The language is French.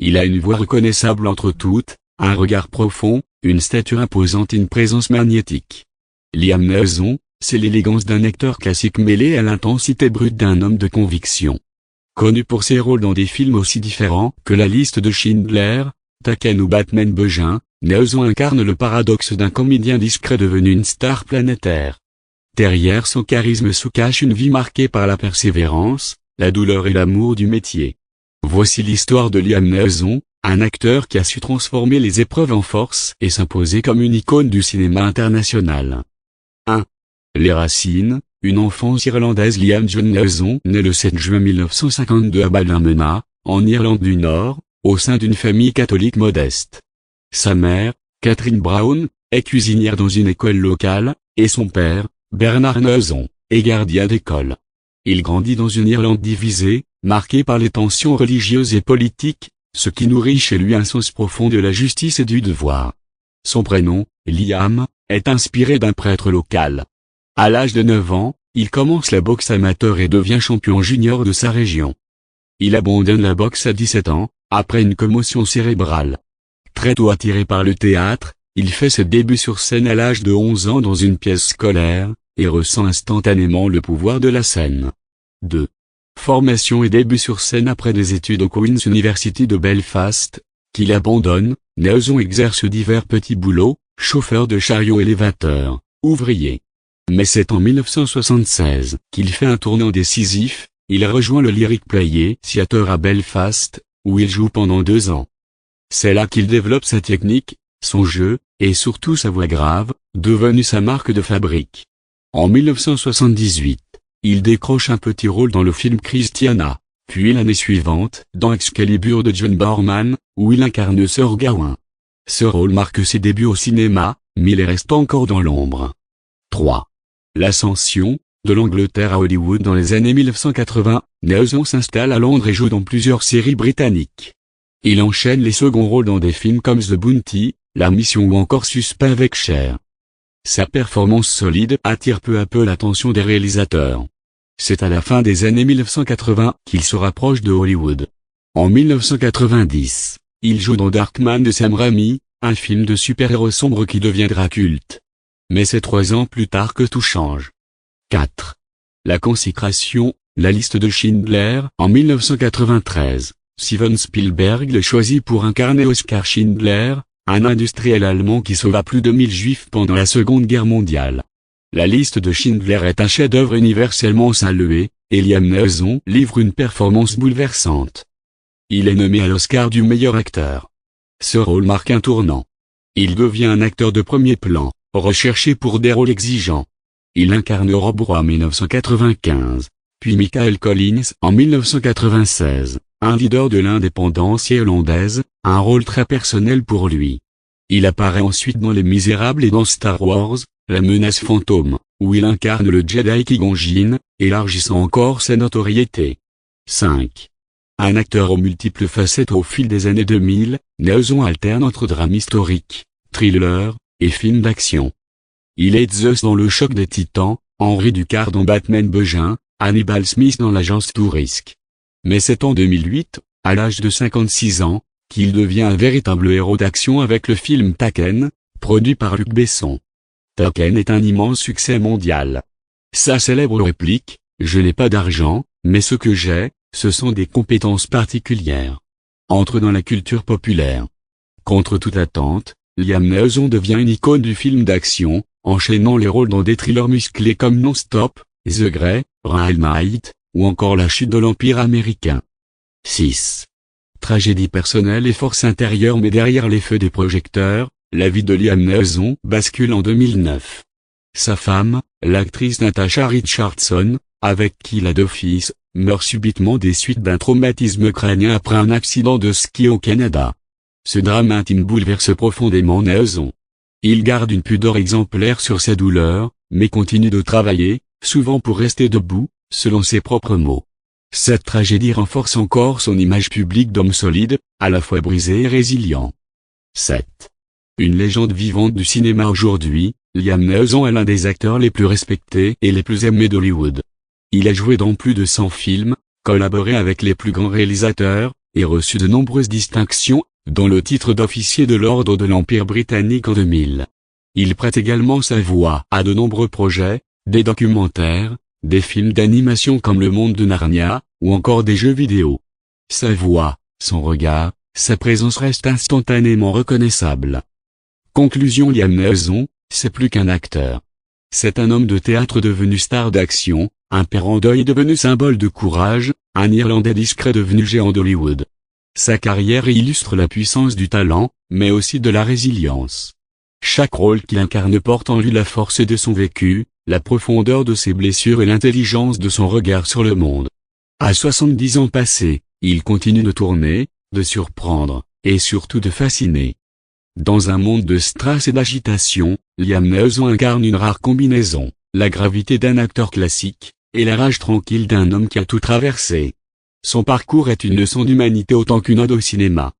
Il a une voix reconnaissable entre toutes, un regard profond, une stature imposante et une présence magnétique. Liam Neeson, c'est l'élégance d'un acteur classique mêlée à l'intensité brute d'un homme de conviction. Connu pour ses rôles dans des films aussi différents que La Liste de Schindler, Taken ou Batman Begin, Neeson incarne le paradoxe d'un comédien discret devenu une star planétaire. Derrière son charisme se cache une vie marquée par la persévérance, la douleur et l'amour du métier. Voici l'histoire de Liam Neeson, un acteur qui a su transformer les épreuves en force et s'imposer comme une icône du cinéma international. 1. Les racines, une enfance irlandaise. Liam John Neeson naît le 7 juin 1952 à Ballymena, en Irlande du Nord, au sein d'une famille catholique modeste. Sa mère, Catherine Brown, est cuisinière dans une école locale, et son père, Bernard Neeson, est gardien d'école. Il grandit dans une Irlande divisée, marquée par les tensions religieuses et politiques, ce qui nourrit chez lui un sens profond de la justice et du devoir. Son prénom, Liam, est inspiré d'un prêtre local. À l'âge de 9 ans, il commence la boxe amateur et devient champion junior de sa région. Il abandonne la boxe à 17 ans, après une commotion cérébrale. Très tôt attiré par le théâtre, il fait ses débuts sur scène à l'âge de 11 ans dans une pièce scolaire, et ressent instantanément le pouvoir de la scène. 2. Formation et début sur scène. Après des études au Queen's University de Belfast, qu'il abandonne, Neeson exerce divers petits boulots, chauffeur de chariot élévateur, ouvrier. Mais c'est en 1976 qu'il fait un tournant décisif, il rejoint le Lyric Players Theatre à Belfast, où il joue pendant 2 ans. C'est là qu'il développe sa technique, son jeu, et surtout sa voix grave, devenue sa marque de fabrique. En 1978, il décroche un petit rôle dans le film Christiana, puis l'année suivante, dans Excalibur de John Boorman, où il incarne Sir Gawain. Ce rôle marque ses débuts au cinéma, mais il reste encore dans l'ombre. 3. L'ascension, de l'Angleterre à Hollywood. Dans les années 1980, Neeson s'installe à Londres et joue dans plusieurs séries britanniques. Il enchaîne les seconds rôles dans des films comme The Bounty, La Mission ou encore Suspect avec Cher. Sa performance solide attire peu à peu l'attention des réalisateurs. C'est à la fin des années 1980 qu'il se rapproche de Hollywood. En 1990, il joue dans Darkman de Sam Raimi, un film de super-héros sombre qui deviendra culte. Mais c'est 3 ans plus tard que tout change. 4. La consécration, La Liste de Schindler. En 1993, Steven Spielberg le choisit pour incarner Oskar Schindler, un industriel allemand qui sauva plus de 1000 juifs pendant la Seconde Guerre mondiale. La Liste de Schindler est un chef-d'œuvre universellement salué, et Liam Neeson livre une performance bouleversante. Il est nommé à l'Oscar du meilleur acteur. Ce rôle marque un tournant. Il devient un acteur de premier plan, recherché pour des rôles exigeants. Il incarne Rob Roy en 1995, puis Michael Collins en 1996, un leader de l'indépendance irlandaise, un rôle très personnel pour lui. Il apparaît ensuite dans Les Misérables et dans Star Wars, La Menace Fantôme, où il incarne le Jedi Qui-Gon Jinn, élargissant encore sa notoriété. 5. Un acteur aux multiples facettes. Au fil des années 2000, Neeson alterne entre drame historique, thriller, et film d'action. Il est Zeus dans Le Choc des Titans, Henry Ducard dans Batman Begin, Hannibal Smith dans l'Agence Touriste. Mais c'est en 2008, à l'âge de 56 ans, qu'il devient un véritable héros d'action avec le film Taken, produit par Luc Besson. Taken est un immense succès mondial. Sa célèbre réplique, « Je n'ai pas d'argent, mais ce que j'ai, ce sont des compétences particulières », entre dans la culture populaire. Contre toute attente, Liam Neeson devient une icône du film d'action, enchaînant les rôles dans des thrillers musclés comme Non-Stop, The Grey, Rain Knight, ou encore La Chute de l'Empire américain. 6. Tragédie personnelle et force intérieure. Mais derrière les feux des projecteurs, la vie de Liam Neeson bascule en 2009. Sa femme, l'actrice Natasha Richardson, avec qui il a 2 fils, meurt subitement des suites d'un traumatisme crânien après un accident de ski au Canada. Ce drame intime bouleverse profondément Neeson. Il garde une pudeur exemplaire sur sa douleur, mais continue de travailler, souvent pour rester debout, selon ses propres mots. Cette tragédie renforce encore son image publique d'homme solide, à la fois brisé et résilient. 7. Une légende vivante du cinéma aujourd'hui, Liam Neeson est l'un des acteurs les plus respectés et les plus aimés d'Hollywood. Il a joué dans plus de 100 films, collaboré avec les plus grands réalisateurs, et reçu de nombreuses distinctions, dont le titre d'officier de l'Ordre de l'Empire britannique en 2000. Il prête également sa voix à de nombreux projets, des documentaires, des films d'animation comme Le Monde de Narnia, ou encore des jeux vidéo. Sa voix, son regard, sa présence restent instantanément reconnaissables. Conclusion: Liam Neeson, c'est plus qu'un acteur. C'est un homme de théâtre devenu star d'action, un père en deuil devenu symbole de courage, un Irlandais discret devenu géant d'Hollywood. Sa carrière illustre la puissance du talent, mais aussi de la résilience. Chaque rôle qu'il incarne porte en lui la force de son vécu, la profondeur de ses blessures et l'intelligence de son regard sur le monde. À 70 ans passés, il continue de tourner, de surprendre, et surtout de fasciner. Dans un monde de stress et d'agitation, Liam Neeson incarne une rare combinaison, la gravité d'un acteur classique, et la rage tranquille d'un homme qui a tout traversé. Son parcours est une leçon d'humanité autant qu'une ode au cinéma.